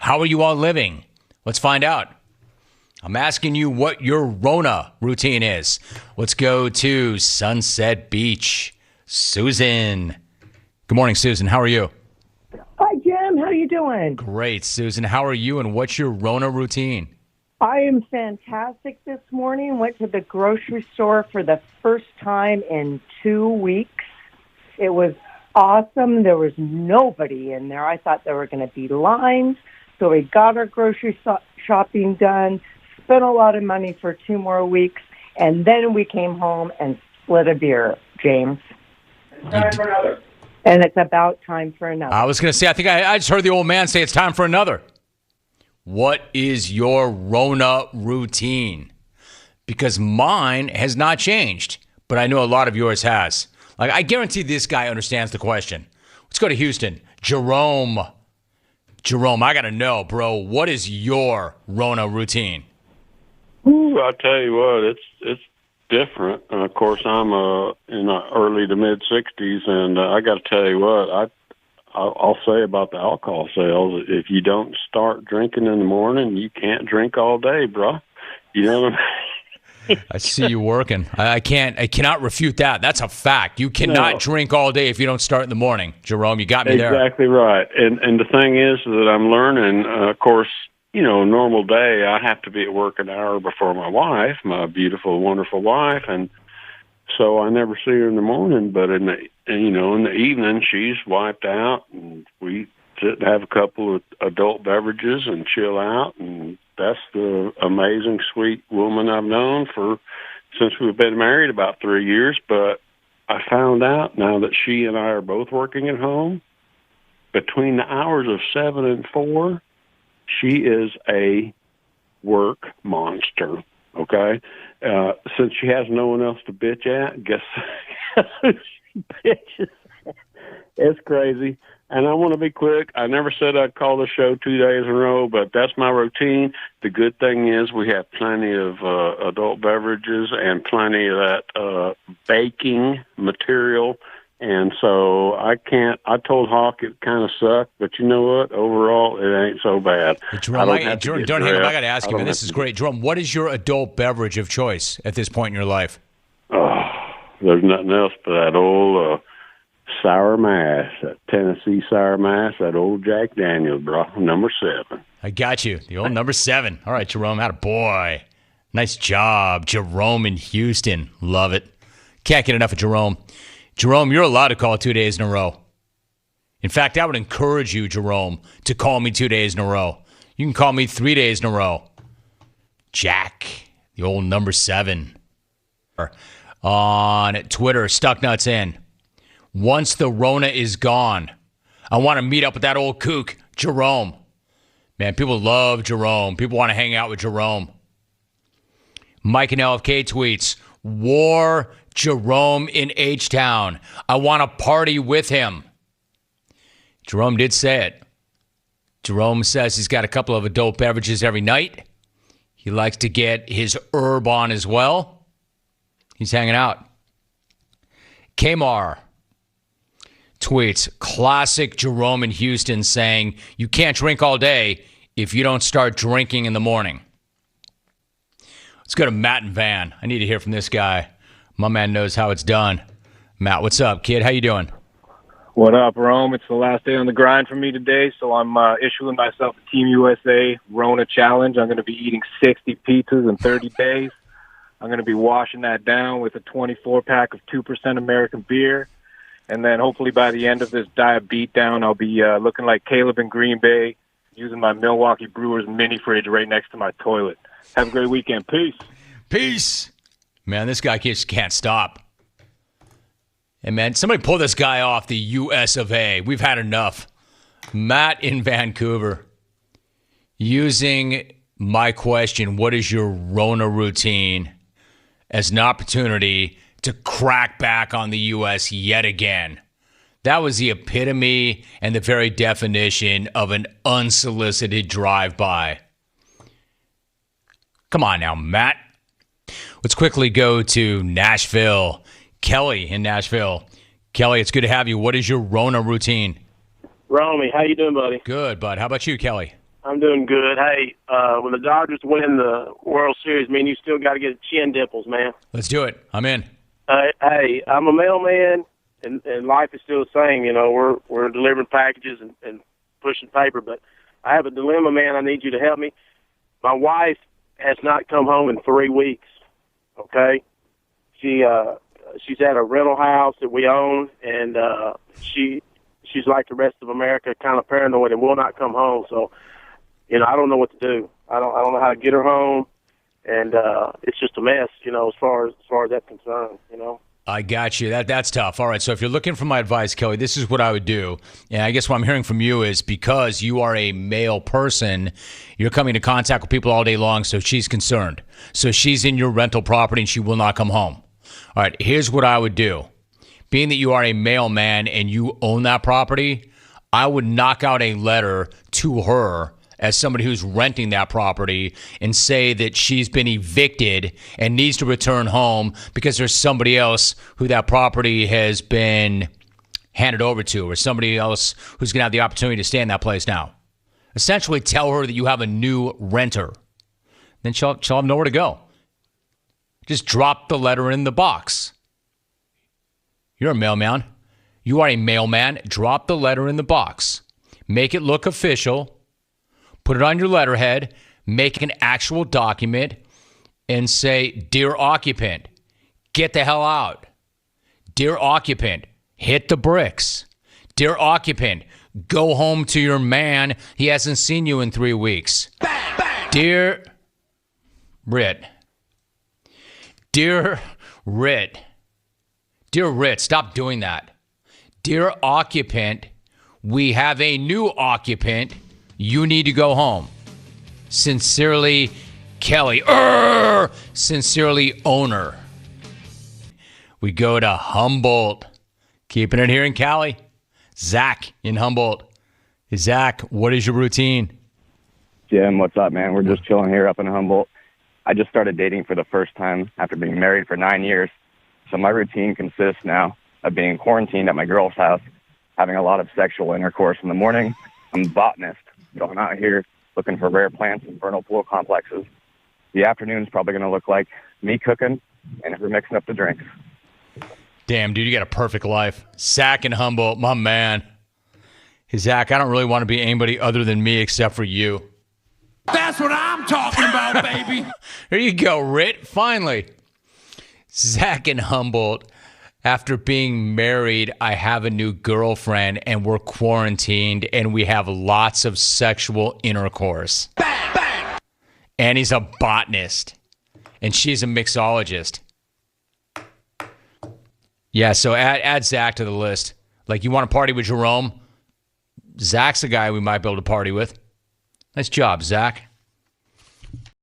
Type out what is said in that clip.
How are you all living? Let's find out. I'm asking you what your Rona routine is. Let's go to Sunset Beach. Susan. Good morning, Susan. How are you? Hi, Jim. How are you doing? Great, Susan. How are you, and what's your Rona routine? I am fantastic this morning. Went to the grocery store for the first time in 2 weeks. It was awesome. There was nobody in there. I thought there were going to be lines. So we got our grocery shopping done, spent a lot of money for 2 more weeks, and then we came home and split a beer, James. Time for another. And it's about time for another. I was going to say, I think I just heard the old man say it's time for another. What is your Rona routine? Because mine has not changed, but I know a lot of yours has. Like, I guarantee this guy understands the question. Let's go to Houston. Jerome, I got to know, bro, what is your Rona routine? Ooh, I tell you what, it's different. And of course, I'm in the early to mid 60s, and I got to tell you what, I'll say about the alcohol sales. If you don't start drinking in the morning, you can't drink all day, bro. You know what I mean? I see you working. I cannot refute that. That's a fact. You cannot drink all day if you don't start in the morning. Jerome, you got me there. Exactly right. And the thing is that I'm learning, of course, you know, normal day, I have to be at work an hour before my wife, my beautiful, wonderful wife, and so I never see her in the morning. But in the evening, she's wiped out, and we sit and have a couple of adult beverages and chill out. And that's the amazing, sweet woman I've known since we've been married about 3 years. But I found out now that she and I are both working at home, between the hours of 7 and 4. She is a work monster, okay? Since she has no one else to bitch at, guess who she bitches at? It's crazy. And I want to be quick. I never said I'd call the show 2 days in a row, but that's my routine. The good thing is we have plenty of adult beverages and plenty of that baking material. And so I told Hawk it kind of sucked, but you know what? Overall, it ain't so bad. Jerome, I got to ask you, man, this is great. Jerome, what is your adult beverage of choice at this point in your life? Oh, there's nothing else but that old sour mash, that Tennessee sour mash, that old Jack Daniels, bro, number 7. I got you. The old number 7. All right, Jerome, attaboy. Nice job. Jerome in Houston. Love it. Can't get enough of Jerome. Jerome, you're allowed to call 2 days in a row. In fact, I would encourage you, Jerome, to call me 2 days in a row. You can call me 3 days in a row. Jack, the old number 7. On Twitter, Stucknuts in. Once the Rona is gone, I want to meet up with that old kook, Jerome. Man, people love Jerome. People want to hang out with Jerome. Mike and LFK tweets, War Jerome in H-Town. I want to party with him. Jerome did say it. Jerome says he's got a couple of adult beverages every night. He likes to get his herb on as well. He's hanging out. Kmar tweets, classic Jerome in Houston saying, you can't drink all day if you don't start drinking in the morning. Let's go to Matt and Van. I need to hear from this guy. My man knows how it's done. Matt, what's up, kid? How you doing? What up, Rome? It's the last day on the grind for me today, so I'm issuing myself a Team USA Rona challenge. I'm going to be eating 60 pizzas in 30 days. I'm going to be washing that down with a 24-pack of 2% American beer. And then hopefully by the end of this diet beatdown, I'll be looking like Caleb in Green Bay, using my Milwaukee Brewers mini fridge right next to my toilet. Have a great weekend. Peace. Peace. Man, this guy just can't stop. And man, somebody pull this guy off the US of A. We've had enough. Matt in Vancouver, using my question, what is your Rona routine, as an opportunity to crack back on the U.S. yet again. That was the epitome and the very definition of an unsolicited drive-by. Come on now, Matt. Let's quickly go to Nashville. Kelly in Nashville. Kelly, it's good to have you. What is your Rona routine? Romy, how you doing, buddy? Good, bud. How about you, Kelly? I'm doing good. Hey, when the Dodgers win the World Series, man, you still got to get chin dimples, man. Let's do it. I'm in. Hey, I'm a mailman, and life is still the same. You know, we're delivering packages and pushing paper, but I have a dilemma, man. I need you to help me. My wife has not come home in 3 weeks. Okay, she's at a rental house that we own, and she's like the rest of America, kind of paranoid, and will not come home. So, you know, I don't know what to do. I don't know how to get her home, and it's just a mess, you know, as far as that's concerned, you know. I got you. That's tough. All right, so if you're looking for my advice, Kelly, this is what I would do. And I guess what I'm hearing from you is because you are a male person, you're coming into contact with people all day long, so she's concerned. So she's in your rental property and she will not come home. All right, here's what I would do. Being that you are a male man and you own that property, I would knock out a letter to her as somebody who's renting that property and say that she's been evicted and needs to return home because there's somebody else who that property has been handed over to, or somebody else who's going to have the opportunity to stay in that place now. Essentially tell her that you have a new renter. Then she'll have nowhere to go. Just drop the letter in the box. You're a mailman. You are a mailman. Drop the letter in the box. Make it look official. Put it on your letterhead, make an actual document, and say, "Dear occupant, get the hell out. Dear occupant, hit the bricks. Dear occupant, go home to your man. He hasn't seen you in 3 weeks. Bang, bang. Dear Rit, stop doing that. Dear occupant, we have a new occupant. You need to go home. Sincerely, Kelly. Sincerely, owner." We go to Humboldt. Keeping it here in Cali. Zach in Humboldt. Hey, Zach, what is your routine? Jim, what's up, man? We're just chilling here up in Humboldt. I just started dating for the first time after being married for 9 years. So my routine consists now of being quarantined at my girl's house, having a lot of sexual intercourse in the morning. I'm a botanist, going out here looking for rare plants and vernal pool complexes. The afternoon's probably going to look like me cooking and her mixing up the drinks. Damn, dude, you got a perfect life. Zach in Humboldt, my man. Hey, Zach, I don't really want to be anybody other than me except for you. That's what I'm talking about, baby. There you go, Rit. Finally. Zach in Humboldt. After being married, I have a new girlfriend and we're quarantined and we have lots of sexual intercourse. Bang, bang. And he's a botanist and she's a mixologist. Yeah, so add Zach to the list. Like, you want to party with Jerome? Zach's a guy we might be able to party with. Nice job, Zach.